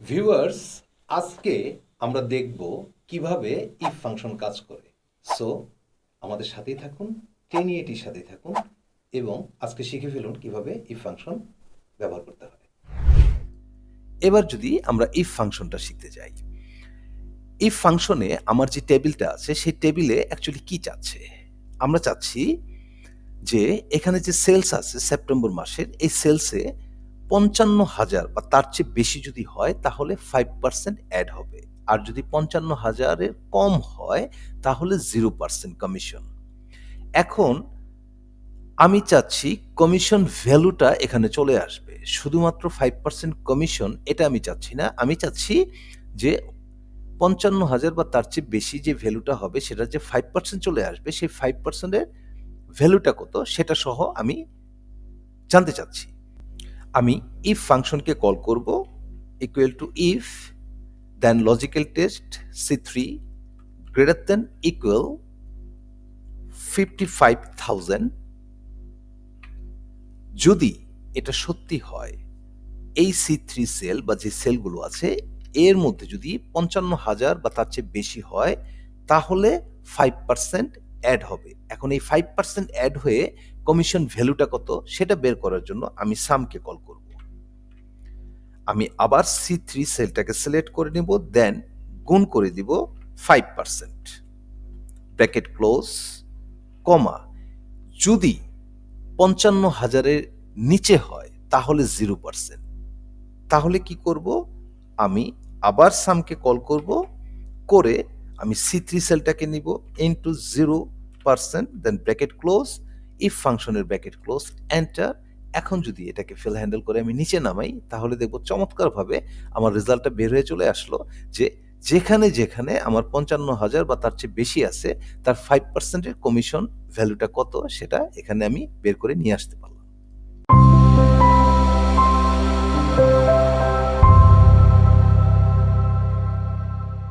Viewers, আজকে আমরা দেখব কিভাবে ইফ ফাংশন কাজ করে। সো আমাদের সাথেই থাকুন, 1080 সাথেই থাকুন এবং আজকে শিখে ফেলুন কিভাবে ইফ ফাংশন ব্যবহার করতে হয়। এবার যদি আমরা ইফ ফাংশনটা শিখতে যাই, ইফ ফাংশনে আমার যে টেবিলটা আছে সেই টেবিলে অ্যাকচুয়ালি কি চাচ্ছে, আমরা চাচ্ছি যে এখানে যে সেলস আছে সেপ্টেম্বর মাসের, এই সেলসে ৫৫,০০০ বা তার চেয়ে বেশি যদি হয় তাহলে 5% অ্যাড হবে, আর যদি ৫৫,০০০-এর কম হয় তাহলে 0% কমিশন। এখন আমি চাচ্ছি কমিশন ভ্যালুটা এখানে চলে আসবে, শুধুমাত্র 5% কমিশন এটা আমি চাচ্ছি না, আমি চাচ্ছি যে ৫৫,০০০ বা তার চেয়ে বেশি যে ভ্যালুটা হবে সেটা যে 5% চলে আসবে, সেই 5% এর ভ্যালুটা কত সেটা সহ আমি জানতে চাচ্ছি। আমি ইফ ফাংশনকে কল করব, equal to if then logical test C3 greater than equal 55,000। যদি এটা সত্যি হয়, এই C3 সেল বা যে সেলগুলো আছে এর মধ্যে যদি ৫৫,০০০ বা তার চেয়ে বেশি হয় তাহলে 5% অ্যাড হবে। এখন এই 5% অ্যাড হয়ে কমিশন ভ্যালুটা কত সেটা বের করার জন্য আমি সামকে কল করব। আমি আবার C3 সেলটাকে সিলেক্ট করে নেব, দেন গুণ করে দিব 5%, ব্র্যাকেট ক্লোজ, কমা, যদি ৫৫,০০০-এর নিচে হয় তাহলে 0%। তাহলে কি করব, আমি আবার সামকে কল করব, করে আমি C3 সেলটাকে নিব into 0%, then bracket close, if ফাংশনের ব্র্যাকেট ক্লোজ, এন্টার। এখন যদি এটাকে ফেল হ্যান্ডেল করে আমি নিচে নামাই তাহলে দেখব চমৎকারভাবে আমার রেজাল্টটা বের হয়ে চলে আসলো যে যেখানে যেখানে আমার ৫৫,০০০ বা তার চেয়ে বেশি আছে তার 5%-এর কমিশন ভ্যালুটা কত সেটা এখানে আমি বের করে নিয়ে আসতে পারলাম।